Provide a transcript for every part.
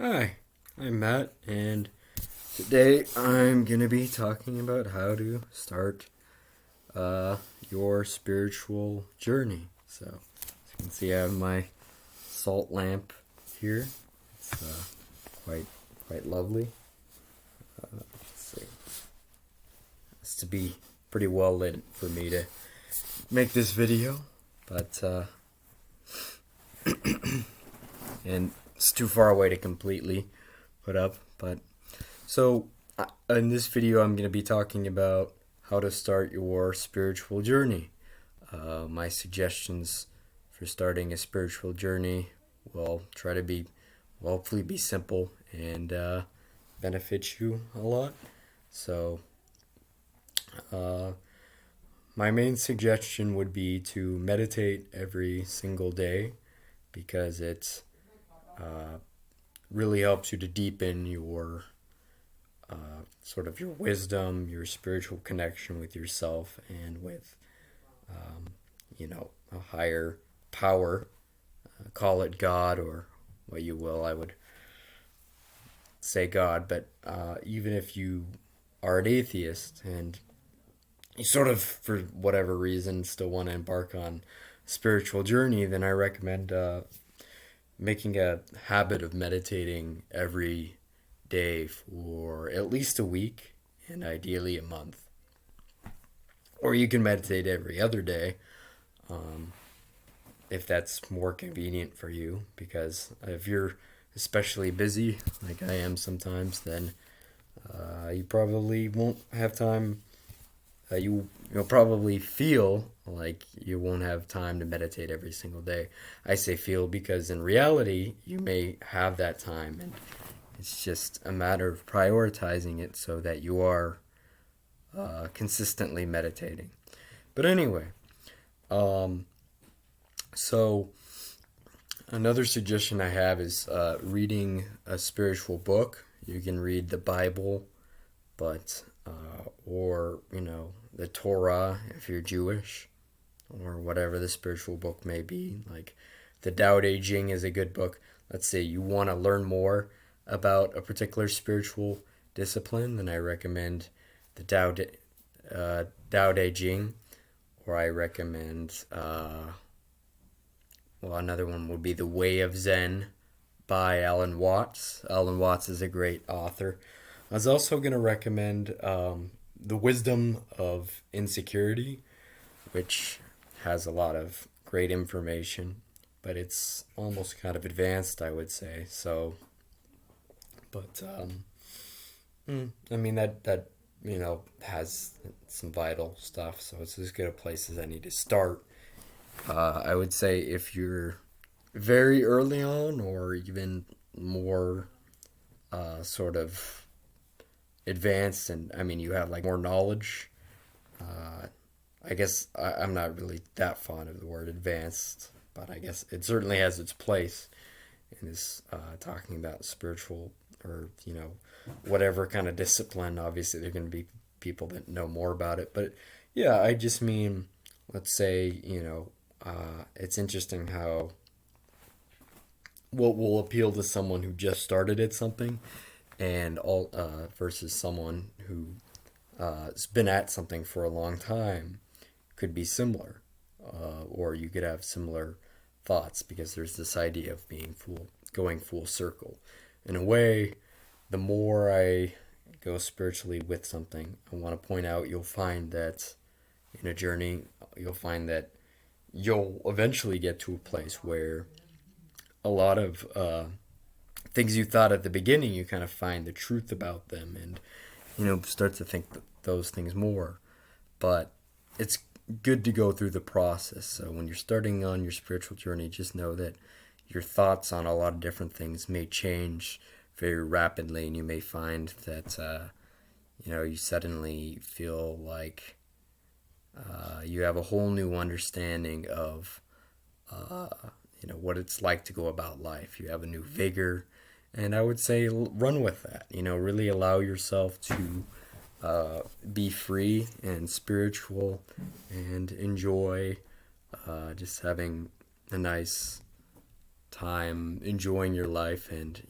Hi, I'm Matt, and today I'm gonna be talking about how to start uh, your spiritual journey. So, as you can see, I have my salt lamp here. It's quite lovely. Let's see, it's to be pretty well lit for me to make this video, but and it's too far away to completely put up. But so, in this video, I'm going to be talking about how to start your spiritual journey. My suggestions for starting a spiritual journey will try to be, well, hopefully be simple and benefit you a lot. So, uh, my main suggestion would be to meditate every single day because it really helps you to deepen your sort of your wisdom, your spiritual connection with yourself and with, a higher power. Call it God or what you will. I would say God, but even if you are an atheist and you sort of, for whatever reason, still want to embark on a spiritual journey, then I recommend making a habit of meditating every day for at least a week and ideally a month. Or you can meditate every other day um, if that's more convenient for you. Because if you're especially busy, like I am sometimes, then you probably won't have time. You'll probably feel like you won't have time to meditate every single day. I say feel because in reality you may have that time, and it's just a matter of prioritizing it so that you are consistently meditating. But anyway, um, so another suggestion I have is reading a spiritual book. You can read the Bible, but or the Torah if you're Jewish, or whatever the spiritual book may be. Like the Tao Te Ching is a good book. Let's say you want to learn more about a particular spiritual discipline, then I recommend the Tao Te Ching, or I recommend another one would be The Way of Zen by Alan Watts. Alan Watts is a great author. I was also going to recommend The Wisdom of Insecurity, which has a lot of great information, but it's almost kind of advanced, I would say. So, but I mean that has some vital stuff. So it's as good a place as any to start. I would say if you're very early on, or even more sort of advanced, and I mean you have like more knowledge. Uh, I guess I'm not really that fond of the word advanced, but I guess it certainly has its place in this talking about spiritual or whatever kind of discipline. Obviously, there are going to be people that know more about it, but yeah, I just mean, let's say it's interesting how what will appeal to someone who just started at something and all versus someone who has been at something for a long time could be similar, or you could have similar thoughts because there's this idea of going full circle. In a way, the more I go spiritually with something, I want to point out you'll find that in a journey, you'll find that you'll eventually get to a place where a lot of things you thought at the beginning, you kind of find the truth about them and start to think those things more. But it's good to go through the process. So when you're starting on your spiritual journey, just know that your thoughts on a lot of different things may change very rapidly, and you may find that you suddenly feel like you have a whole new understanding of what it's like to go about life. You have a new vigor, and I would say run with that. Really allow yourself to be free and spiritual and enjoy just having a nice time enjoying your life and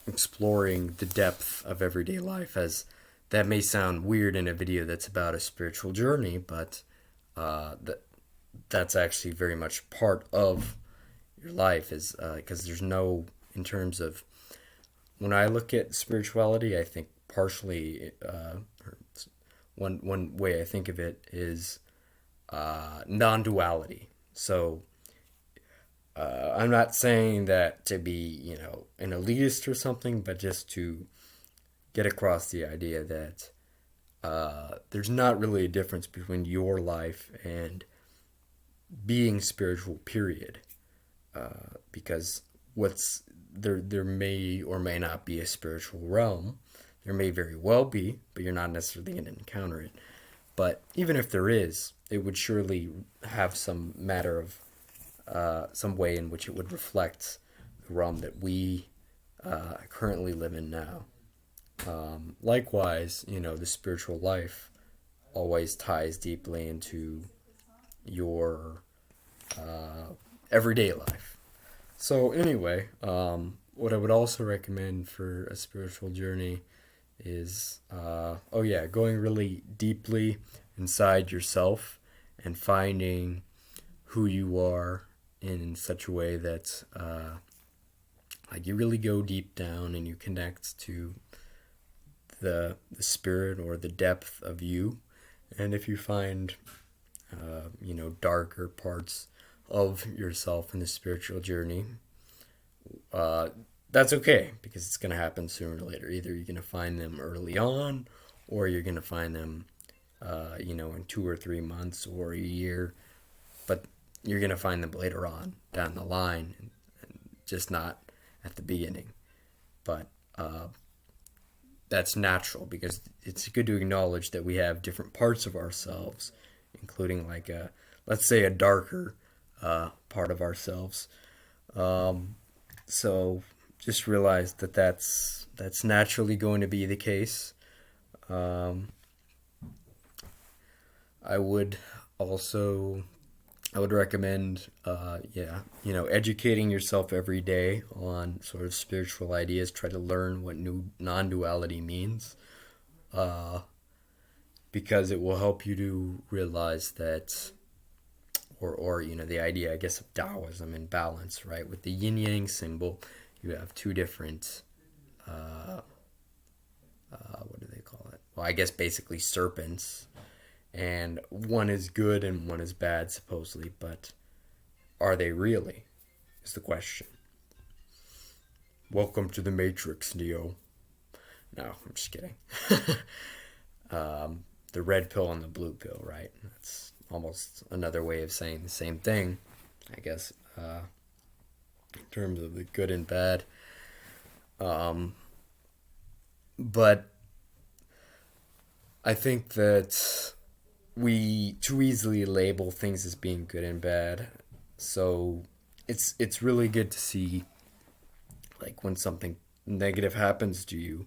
exploring the depth of everyday life. As that may sound weird in a video that's about a spiritual journey, but that's actually very much part of your life, is because there's no, in terms of, when I look at spirituality, I think partially, one way I think of it is non-duality. So I'm not saying that to be, an elitist or something, but just to get across the idea that there's not really a difference between your life and being spiritual, period. Because there may or may not be a spiritual realm. There may very well be, but you're not necessarily going to encounter it. But even if there is, it would surely have some matter of some way in which it would reflect the realm that we currently live in now. Likewise, the spiritual life always ties deeply into your everyday life. So anyway, what I would also recommend for a spiritual journey is, going really deeply inside yourself and finding who you are in such a way that like you really go deep down and you connect to the spirit or the depth of you. And if you find darker parts of yourself in the spiritual journey, that's okay, because it's going to happen sooner or later. Either you're going to find them early on, or you're going to find them in 2 or 3 months or a year, but you're going to find them later on down the line, and just not at the beginning. But that's natural, because it's good to acknowledge that we have different parts of ourselves, including like let's say a darker part of ourselves. So just realize that that's naturally going to be the case. I would recommend, educating yourself every day on sort of spiritual ideas. Try to learn what non-duality means, because it will help you to realize that, or the idea, I guess, of Taoism and balance, right? With the yin yang symbol, you have two different, what do they call it? Well, I guess basically serpents. And one is good and one is bad, supposedly, but are they really, is the question. Welcome to the Matrix, Neo. No, I'm just kidding. The red pill and the blue pill, right? That's almost another way of saying the same thing, I guess, in terms of the good and bad. But I think that we too easily label things as being good and bad. So it's really good to see, like, when something negative happens to you,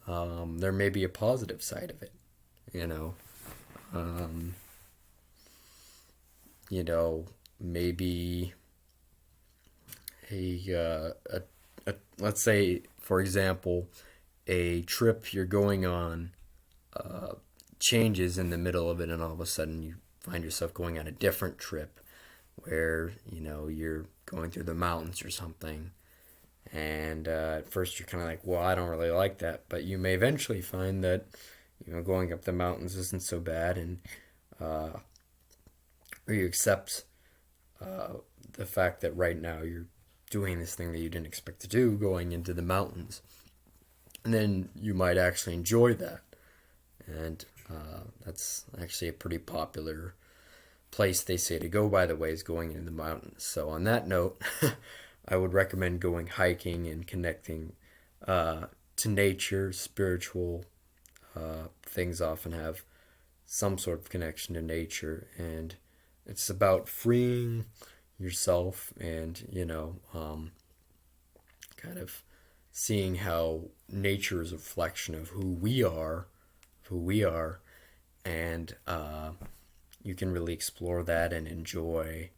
there may be a positive side of it, maybe let's say, for example, a trip you're going on changes in the middle of it, and all of a sudden you find yourself going on a different trip where you're going through the mountains or something, and at first you're kind of like, well, I don't really like that, but you may eventually find that going up the mountains isn't so bad, and or you accept the fact that right now you're doing this thing that you didn't expect to do, going into the mountains, and then you might actually enjoy that. And that's actually a pretty popular place, they say, to go, by the way, is going into the mountains. So on that note, I would recommend going hiking and connecting to nature. Spiritual things often have some sort of connection to nature, and it's about freeing yourself and, kind of seeing how nature is a reflection of who we are, and you can really explore that and enjoy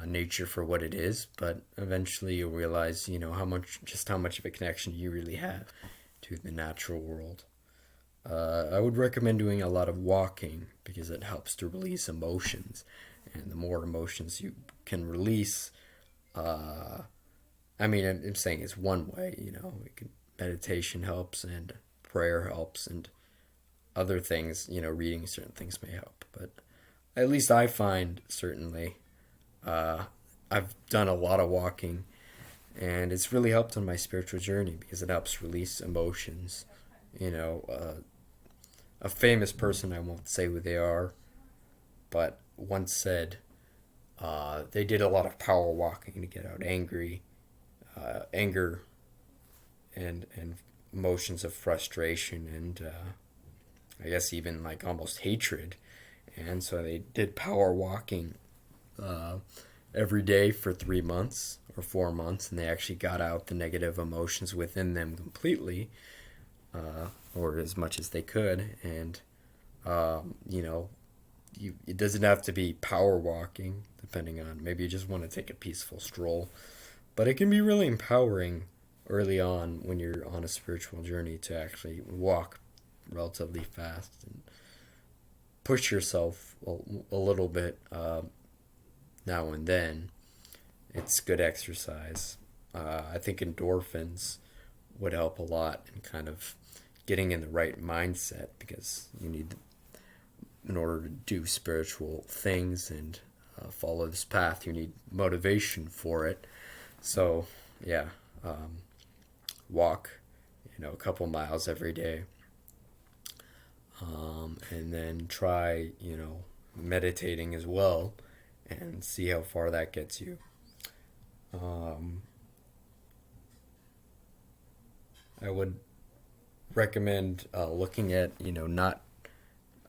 nature for what it is, but eventually you'll realize, how much of a connection you really have to the natural world. I would recommend doing a lot of walking because it helps to release emotions, and the more emotions you can release, I'm saying it's one way. Meditation helps, and prayer helps, and other things. Reading certain things may help, but at least I find certainly, uh, I've done a lot of walking, and it's really helped on my spiritual journey because it helps release emotions. You know, uh, a famous person, I won't say who they are, but once said they did a lot of power walking to get out anger, and emotions of frustration, and I guess even like almost hatred. And so they did power walking uh, every day for 3 months or 4 months, and they actually got out the negative emotions within them completely, or as much as they could. And you know, it doesn't have to be power walking. Depending on, maybe you just want to take a peaceful stroll, but it can be really empowering early on when you're on a spiritual journey to actually walk relatively fast and push yourself a little bit now and then. It's good exercise. I think endorphins would help a lot in kind of getting in the right mindset, because you need, in order to do spiritual things and follow this path, you need motivation for it. So, yeah, um, walk, a couple miles every day, and then try, meditating as well, and see how far that gets you. Um, I would recommend looking at, not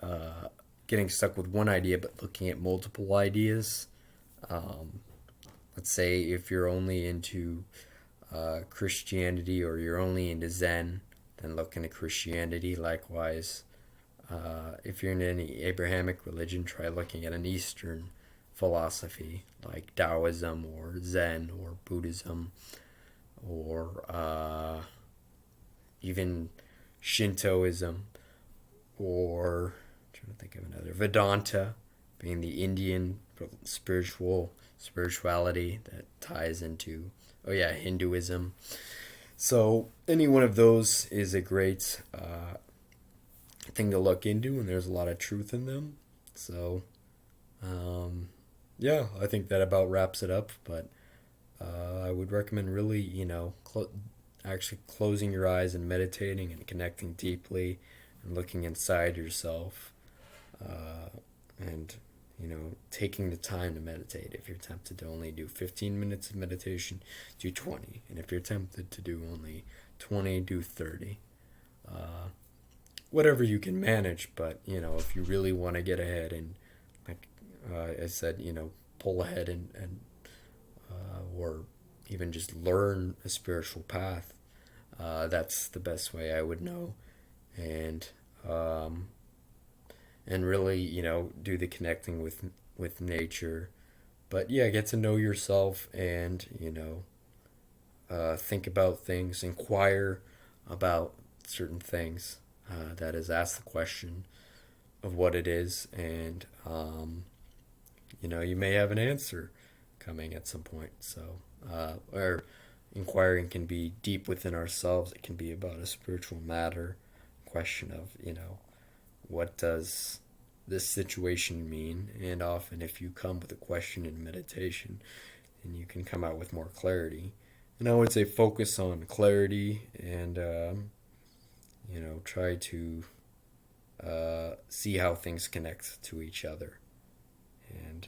uh, getting stuck with one idea, but looking at multiple ideas. Um, let's say if you're only into Christianity, or you're only into Zen, then look into Christianity. Likewise, if you're into any Abrahamic religion, try looking at an Eastern philosophy like Taoism or Zen or Buddhism, or even Shintoism, or I'm trying to think of another, Vedanta, being the Indian spirituality that ties into, oh yeah, Hinduism. So any one of those is a great thing to look into, and there's a lot of truth in them. So um, yeah, I think that about wraps it up. But I would recommend really, actually closing your eyes and meditating and connecting deeply and looking inside yourself, uh, and taking the time to meditate. If you're tempted to only do 15 minutes of meditation, do 20, and if you're tempted to do only 20, do 30. Whatever you can manage, but if you really want to get ahead and, like I said, pull ahead, and or even just learn a spiritual path, that's the best way I would know. And um, and really, do the connecting with nature. But yeah, get to know yourself, and think about things, inquire about certain things. That is, ask the question of what it is, and you may have an answer coming at some point. So, or inquiring can be deep within ourselves. It can be about a spiritual matter, question of, what does this situation mean? And often, if you come with a question in meditation, then you can come out with more clarity. And I would say focus on clarity, and try to see how things connect to each other. And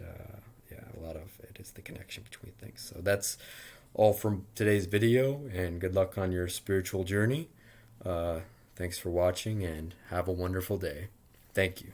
yeah, a lot of it is the connection between things. So that's all from today's video, and good luck on your spiritual journey. Thanks for watching, and have a wonderful day. Thank you.